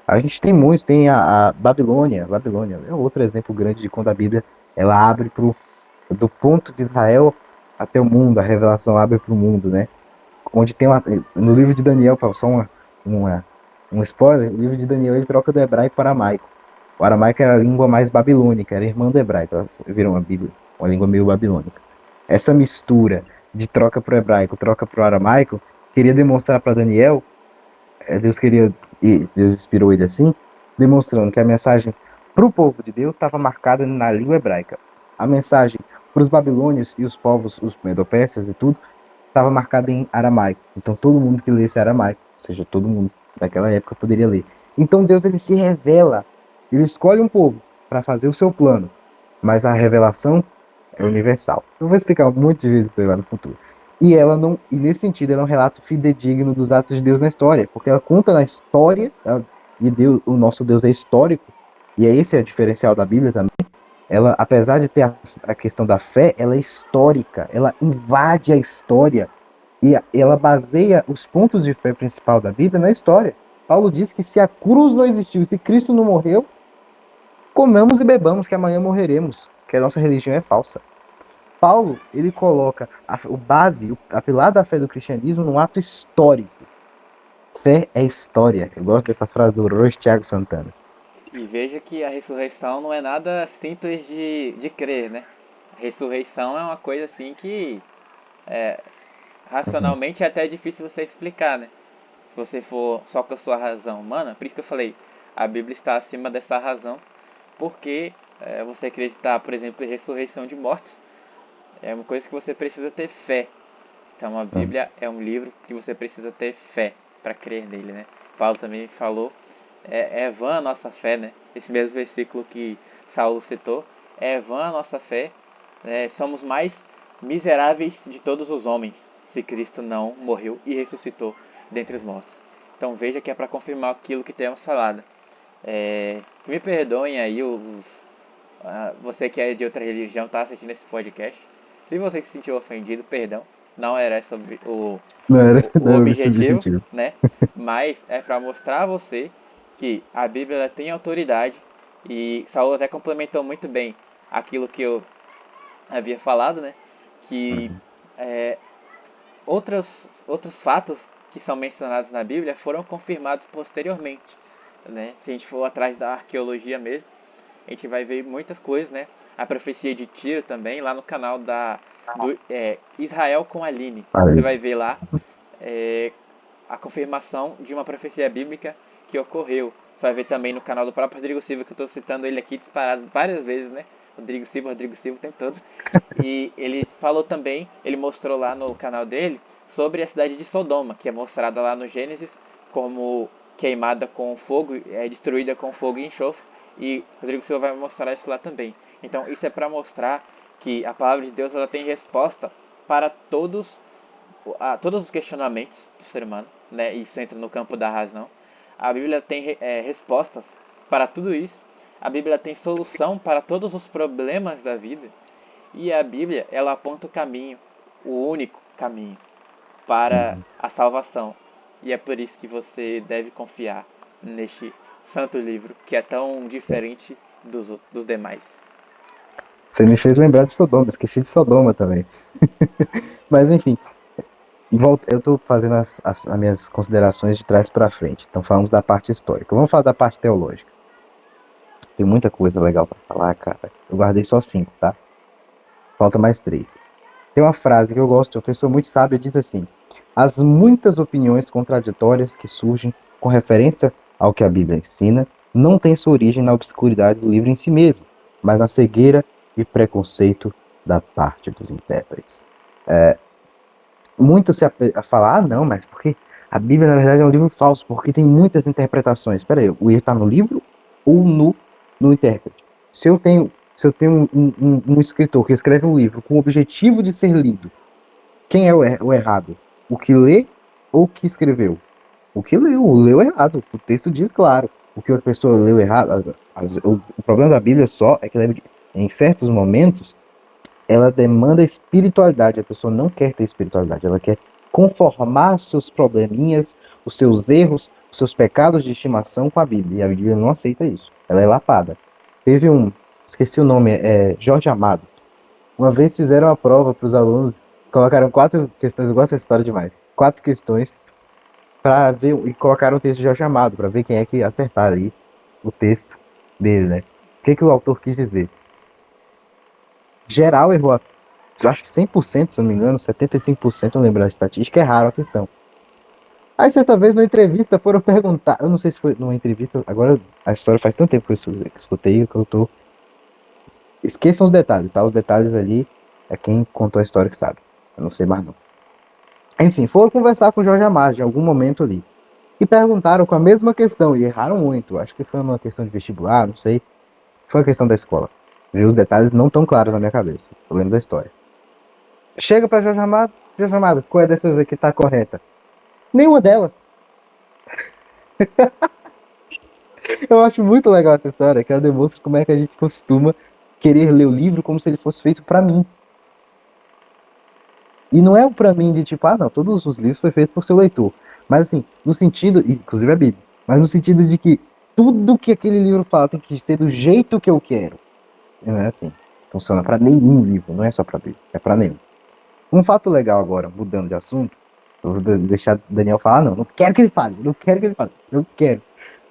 S1: A gente tem muitos, tem a Babilônia. Babilônia é outro exemplo grande de quando a Bíblia ela abre do ponto de Israel até o mundo, a revelação abre para o mundo, né? Onde tem no livro de Daniel, só uma, um spoiler, o livro de Daniel ele troca do hebraico para o aramaico. O aramaico era a língua mais babilônica, era irmã do hebraico, ela virou uma Bíblia, uma língua meio babilônica. Essa mistura de troca para o hebraico, troca para o aramaico, queria demonstrar para Daniel, Deus queria, e Deus inspirou ele assim, demonstrando que a mensagem para o povo de Deus estava marcada na língua hebraica. A mensagem para os babilônios e os povos, os medo-persas e tudo, estava marcada em aramaico. Então todo mundo que lesse aramaico, ou seja, todo mundo daquela época poderia ler. Então Deus ele se revela, ele escolhe um povo para fazer o seu plano, mas a revelação é universal. Eu vou explicar um monte de vezes isso lá no futuro. E ela não, e nesse sentido, ela é um relato fidedigno dos atos de Deus na história, porque ela conta na história, e Deus, o nosso Deus é histórico, e é esse o diferencial da Bíblia também. Ela, apesar de ter a questão da fé, ela é histórica, ela invade a história e ela baseia os pontos de fé principal da Bíblia na história. Paulo diz que se a cruz não existiu, se Cristo não morreu, comamos e bebamos, que amanhã morreremos, que a nossa religião é falsa. Paulo, ele coloca a pilar da fé do cristianismo num ato histórico. Fé é história. Eu gosto dessa frase do Roy Thiago Santana.
S2: E veja que a ressurreição não é nada simples de crer, né? A ressurreição é uma coisa assim que racionalmente é até difícil você explicar, né? Se você for só com a sua razão humana, por isso que eu falei, a Bíblia está acima dessa razão, porque você acreditar, por exemplo, em ressurreição de mortos, é uma coisa que você precisa ter fé. Então a Bíblia é um livro que você precisa ter fé para crer nele, né? Paulo também falou, é vã a nossa fé, né? Esse mesmo versículo que Saulo citou, é vã a nossa fé, né? Somos mais miseráveis de todos os homens, se Cristo não morreu e ressuscitou dentre os mortos. Então veja que é para confirmar aquilo que temos falado. Que me perdoem aí você que é de outra religião está assistindo esse podcast. Se você se sentiu ofendido, perdão. Não era sobre
S1: Não
S2: o
S1: era esse o
S2: objetivo,
S1: objetivo.
S2: né? Mas é para mostrar a você que a Bíblia ela tem autoridade. E Saulo até complementou muito bem aquilo que eu havia falado, né? Que outros fatos que são mencionados na Bíblia foram confirmados posteriormente, né? Se a gente for atrás da arqueologia mesmo, a gente vai ver muitas coisas, né? A profecia de Tiro também, lá no canal do Israel com Aline. Você vai ver lá a confirmação de uma profecia bíblica que ocorreu. Você vai ver também no canal do próprio Rodrigo Silva, que eu estou citando ele aqui disparado várias vezes, né? Rodrigo Silva o tempo todo. E ele falou também, ele mostrou lá no canal dele, sobre a cidade de Sodoma, que é mostrada lá no Gênesis como queimada com fogo, destruída com fogo e enxofre. E Rodrigo Silva vai mostrar isso lá também. Então isso é para mostrar que a palavra de Deus ela tem resposta para todos os questionamentos do ser humano, né? Isso entra no campo da razão. A Bíblia tem respostas para tudo isso. A Bíblia tem solução para todos os problemas da vida. E a Bíblia, ela aponta o caminho, o único caminho para a salvação. E é por isso que você deve confiar neste santo livro, que é tão diferente dos demais.
S1: Você me fez lembrar de Sodoma, esqueci de Sodoma também. Mas enfim, eu estou fazendo as minhas considerações de trás para frente. Então falamos da parte histórica. Vamos falar da parte teológica. Tem muita coisa legal pra falar, cara. Eu guardei só 5, tá? Falta mais 3. Tem uma frase que eu gosto, uma pessoa muito sábia diz assim: as muitas opiniões contraditórias que surgem com referência ao que a Bíblia ensina não têm sua origem na obscuridade do livro em si mesmo, mas na cegueira e preconceito da parte dos intérpretes. Muito a falar, ah, não, mas porque a Bíblia na verdade é um livro falso, porque tem muitas interpretações. Espera aí, o erro está no livro ou no intérprete? Se eu tenho um escritor que escreve um livro com o objetivo de ser lido, quem é o errado? O que lê ou o que escreveu? O que leu errado. O texto diz claro. O que a pessoa leu errado. O problema da Bíblia só é que em certos momentos ela demanda espiritualidade. A pessoa não quer ter espiritualidade. Ela quer conformar seus probleminhas, os seus erros, os seus pecados de estimação com a Bíblia. E a Bíblia não aceita isso. Ela é lapada. Teve esqueci o nome, Jorge Amado. Uma vez fizeram a prova para os alunos, colocaram 4 questões, eu gosto dessa história demais. 4 questões para ver e colocaram o texto de Jorge Amado para ver quem é que acertar ali o texto dele, né? O que o autor quis dizer? Geral errou, eu acho que 100%, se eu não me engano, 75%, não lembro da estatística, erraram a questão. Aí certa vez numa entrevista foram perguntar, eu não sei se foi numa entrevista, agora a história faz tanto tempo que eu escutei que eu tô. Esqueçam os detalhes, tá? Os detalhes ali é quem contou a história que sabe. Eu não sei mais não. Enfim, foram conversar com o Jorge Amado em algum momento ali. E perguntaram com a mesma questão, e erraram muito. Acho que foi uma questão de vestibular, não sei. Foi uma questão da escola. Viu? Os detalhes não tão claros na minha cabeça. Eu lembro da história. Chega pra Jorge Amado, qual é dessas aqui tá correta? Nenhuma delas. Eu acho muito legal essa história, que ela demonstra como é que a gente costuma querer ler o livro como se ele fosse feito pra mim. E não é pra mim de tipo, ah, não, todos os livros foi feito por seu leitor. Mas assim, no sentido, inclusive a Bíblia, mas no sentido de que tudo que aquele livro fala tem que ser do jeito que eu quero. E não é assim. Funciona pra nenhum livro, não é só pra Bíblia, é pra nenhum. Um fato legal agora, mudando de assunto, eu vou deixar o Daniel falar, não quero que ele fale, não quero que ele fale, não quero.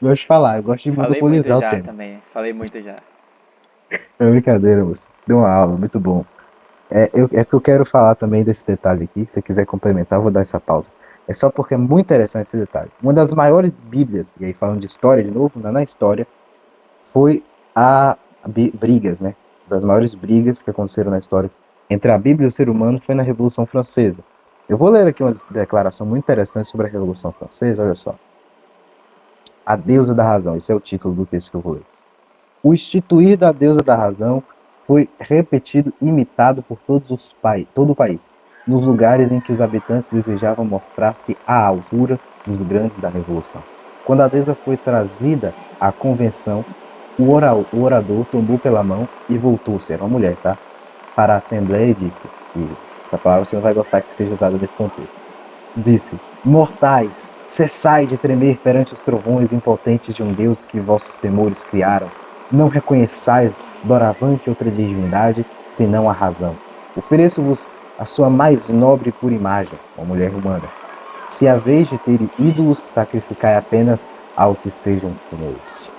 S1: Eu gosto de falar, eu gosto de
S2: Falei muito
S1: monopolizar o
S2: já
S1: tema.
S2: também. Falei muito já.
S1: É brincadeira, moço. Deu uma aula, muito bom. É que eu quero falar também desse detalhe aqui. Se você quiser complementar, eu vou dar essa pausa. É só porque é muito interessante esse detalhe. Uma das maiores bíblias, e aí falando de história de novo, na história, foi brigas, né? Das maiores brigas que aconteceram na história entre a Bíblia e o ser humano foi na Revolução Francesa. Eu vou ler aqui uma declaração muito interessante sobre a Revolução Francesa, olha só. A deusa da razão, esse é o título do texto que eu vou ler. O instituir da deusa da razão foi repetido e imitado por todo o país, nos lugares em que os habitantes desejavam mostrar-se à altura dos grandes da Revolução. Quando a deusa foi trazida à convenção, o orador tomou pela mão e voltou-se, era uma mulher, tá? Para a Assembleia e disse, e essa palavra você não vai gostar que seja usada nesse contexto, disse, mortais, cessai de tremer perante os trovões impotentes de um Deus que vossos temores criaram. Não reconheçais doravante outra divindade, senão a razão. Ofereço-vos a sua mais nobre e pura imagem, uma mulher humana. Se a vez de ter ídolos, sacrificai apenas ao que sejam como este.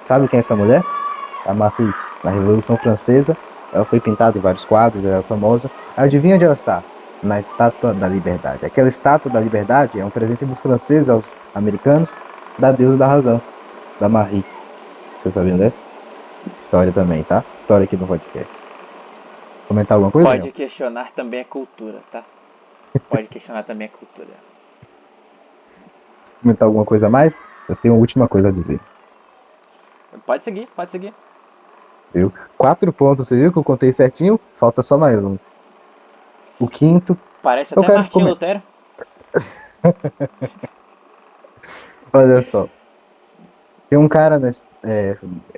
S1: Sabe quem é essa mulher? A Marie. Na Revolução Francesa, ela foi pintada em vários quadros, ela é famosa. Adivinha onde ela está? Na Estátua da Liberdade. Aquela Estátua da Liberdade é um presente dos franceses aos americanos da deusa da razão, da Marie. Você sabia dessa? História também, tá? História aqui no podcast. Comentar alguma coisa,
S2: Pode
S1: Daniel?
S2: questionar também a cultura, tá? Pode questionar também a cultura.
S1: Comentar alguma coisa a mais? Eu tenho uma última coisa a dizer.
S2: Pode seguir, pode seguir.
S1: Viu? 4 pontos, você viu que eu contei certinho? Falta só mais um. O quinto,
S2: Parece
S1: eu
S2: até
S1: quero
S2: Martinho
S1: comentar.
S2: Lutero.
S1: Olha só. Tem um cara,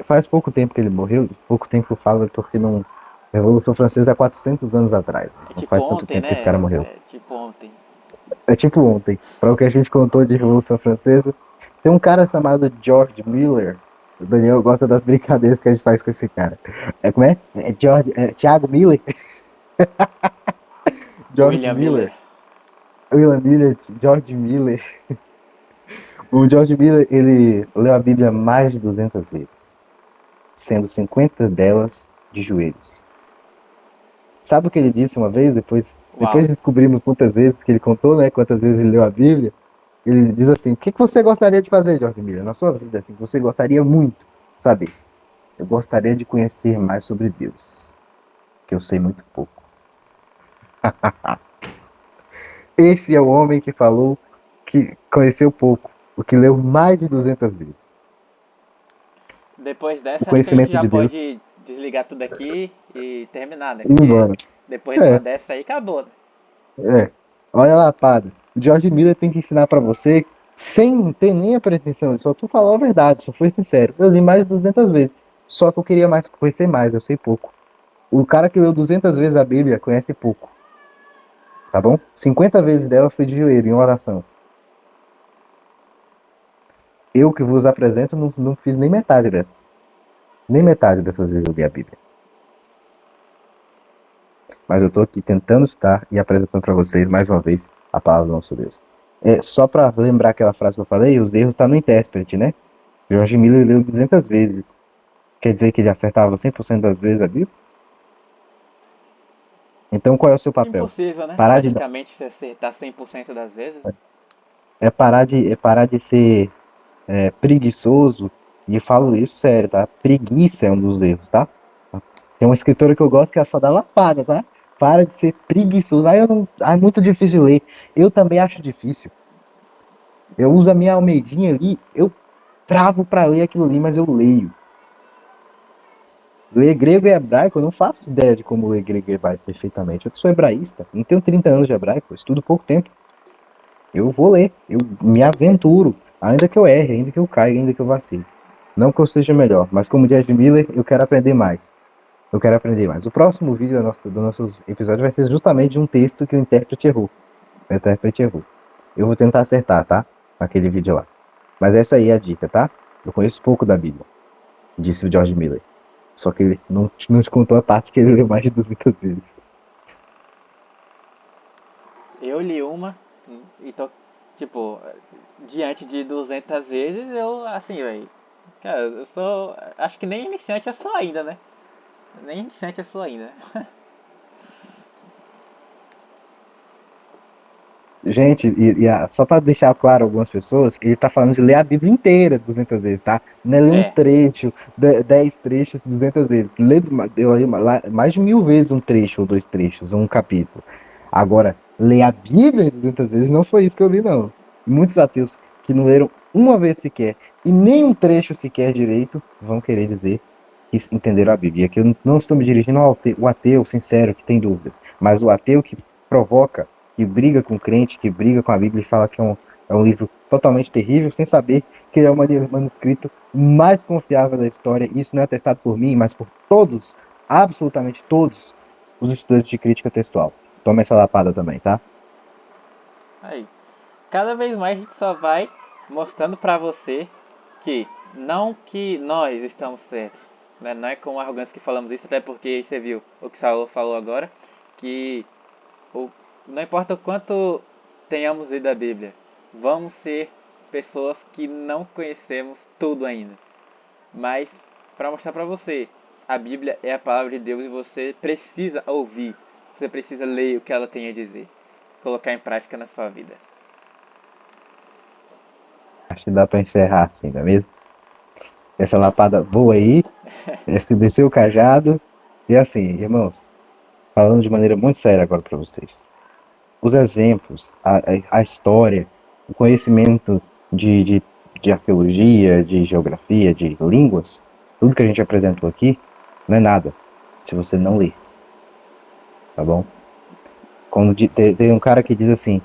S1: faz pouco tempo que ele morreu, pouco tempo que eu falo, porque não. A Revolução Francesa há 400 anos atrás.
S2: É
S1: Não
S2: tipo
S1: faz tanto
S2: ontem,
S1: tempo que esse cara
S2: né?
S1: morreu.
S2: É tipo ontem.
S1: É tipo ontem. Para o que a gente contou de Revolução Francesa, tem um cara chamado George Miller. O Daniel gosta das brincadeiras que a gente faz com esse cara. Como é? Thiago Miller? George
S2: William Miller.
S1: Miller. William Miller, George Miller. O George Miller, ele leu a Bíblia mais de 200 vezes. sendo 50 delas de joelhos. Sabe o que ele disse uma vez, depois
S2: Uau.
S1: descobrimos quantas vezes que ele contou, né? Quantas vezes ele leu a Bíblia. Ele diz assim: o que você gostaria de fazer, Jorge Miller, na sua vida? Assim, você gostaria muito saber. Eu gostaria de conhecer mais sobre Deus, que eu sei muito pouco. Esse é o homem que falou que conheceu pouco, o que leu mais de 200 vezes.
S2: Depois
S1: O
S2: dessa, acho que a gente
S1: conhecimento
S2: já
S1: de Deus
S2: pode desligar tudo aqui e terminar, né?
S1: e ir
S2: Porque
S1: embora.
S2: depois de uma
S1: É,
S2: dessa aí, acabou, né?
S1: é. Olha lá, padre. O George Miller tem que ensinar pra você sem ter nem a pretensão. Só tu falou a verdade, só foi sincero. Eu li mais de 200 vezes. Só que eu queria mais conhecer mais, eu sei pouco. O cara que leu 200 vezes a Bíblia conhece pouco, tá bom? 50 vezes dela foi de joelho, em oração. Eu que vos apresento não fiz nem metade dessas. Nem metade dessas vezes eu li a Bíblia. Mas eu tô aqui tentando estar e apresentando para vocês mais uma vez a palavra do nosso Deus. É, só para lembrar aquela frase que eu falei, os erros estão no intérprete, né? George Miller leu 200 vezes. Quer dizer que ele acertava 100% das vezes a Bíblia? Então qual é o seu papel?
S2: Impossível, né?
S1: Parar de
S2: Praticamente você acertar 100% das vezes.
S1: parar de ser preguiçoso, e falo isso sério, tá? Preguiça é um dos erros, tá? Tem uma escritora que eu gosto que é só da lapada, tá? Para de ser preguiçoso. Aí eu não, é muito difícil de ler. Eu também acho difícil. Eu uso a minha Almeidinha ali, eu travo para ler aquilo ali, mas eu leio. Ler grego e hebraico, eu não faço ideia de como ler grego e hebraico perfeitamente. Eu sou hebraísta, não tenho 30 anos de hebraico, eu estudo pouco tempo. Eu vou ler, eu me aventuro, ainda que eu erre, ainda que eu caia, ainda que eu vacile. Não que eu seja melhor, mas como diz Miller, eu quero aprender mais. Eu quero aprender mais. O próximo vídeo do nosso episódio vai ser justamente de um texto que o intérprete errou. O intérprete errou. Eu vou tentar acertar, tá? Naquele vídeo lá. Mas essa aí é a dica, tá? Eu conheço pouco da Bíblia, disse o George Miller. Só que ele não te contou a parte que ele leu mais de 200 vezes.
S2: Eu li uma e tô, tipo, diante de 200 vezes, eu, assim, velho. Cara, eu sou. Acho que nem iniciante eu sou ainda, né? Nem iniciante eu sou ainda.
S1: Gente, só para deixar claro algumas pessoas, ele tá falando de ler a Bíblia inteira 200 vezes, tá? Não é ler um
S2: É,
S1: trecho, 10 trechos 200 vezes. Eu li mais de 1000 vezes um trecho, ou dois trechos, ou um capítulo. Agora, ler a Bíblia 200 vezes não foi isso que eu li, não. Muitos ateus que não leram uma vez sequer, e nem um trecho sequer direito, vão querer dizer que entenderam a Bíblia. Aqui eu não estou me dirigindo ao ateu, o ateu sincero que tem dúvidas, mas o ateu que provoca, que briga com o crente, que briga com a Bíblia e fala que é um livro totalmente terrível, sem saber que ele é o manuscrito mais confiável da história. E isso não é atestado por mim, mas por todos, absolutamente todos, os estudantes de crítica textual. Toma essa lapada também, tá?
S2: aí. Cada vez mais a gente só vai mostrando pra você que não que nós estamos certos, né? Não é com arrogância que falamos isso, até porque você viu o que Saulo falou agora, que o, não importa o quanto tenhamos lido a Bíblia, vamos ser pessoas que não conhecemos tudo ainda. Mas para mostrar para você, a Bíblia é a palavra de Deus e você precisa ouvir, você precisa ler o que ela tem a dizer, colocar em prática na sua vida.
S1: Acho que dá pra encerrar assim, não é mesmo? Essa
S2: Sim, sim.
S1: lapada boa aí, esse desceu o cajado. E assim, irmãos, falando de maneira muito séria agora para vocês. Os exemplos, a história, o conhecimento de, de, de arqueologia, de geografia, de línguas, tudo que a gente apresentou aqui, não é nada se você não ler, tá bom? Tem um cara que diz assim,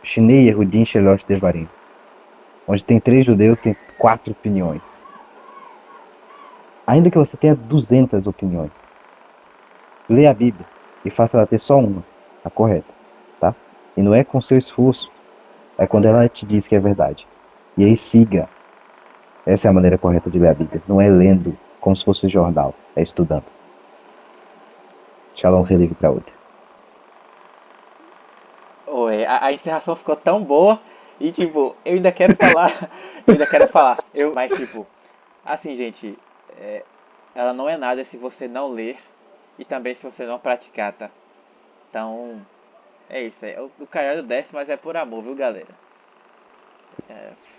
S1: Shinei Yehudin Shelosh Devarim, onde tem três judeus, tem quatro opiniões. Ainda que você tenha 200 opiniões, lê a Bíblia e faça ela ter só uma, a correta, tá? E não é com seu esforço, é quando ela te diz que é verdade. E aí siga. Essa é a maneira correta de ler a Bíblia. Não é lendo como se fosse jornal, é estudando. Shalom, religue para outra.
S2: Oi, a encerração ficou tão boa e tipo, eu ainda quero falar, eu ainda quero falar, mas tipo, Assim, gente, é, ela não é nada se você não ler e também se você não praticar, tá? Então, é isso. O caiado desce, mas é por amor, viu, galera?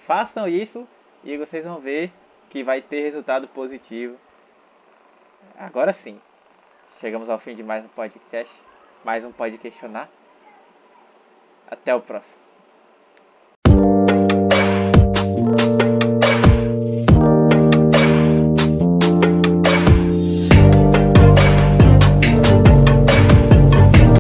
S2: Façam isso e vocês vão ver que vai ter resultado positivo. Agora sim, chegamos ao fim de mais um podcast. Mais um Pode Questionar. Até o próximo.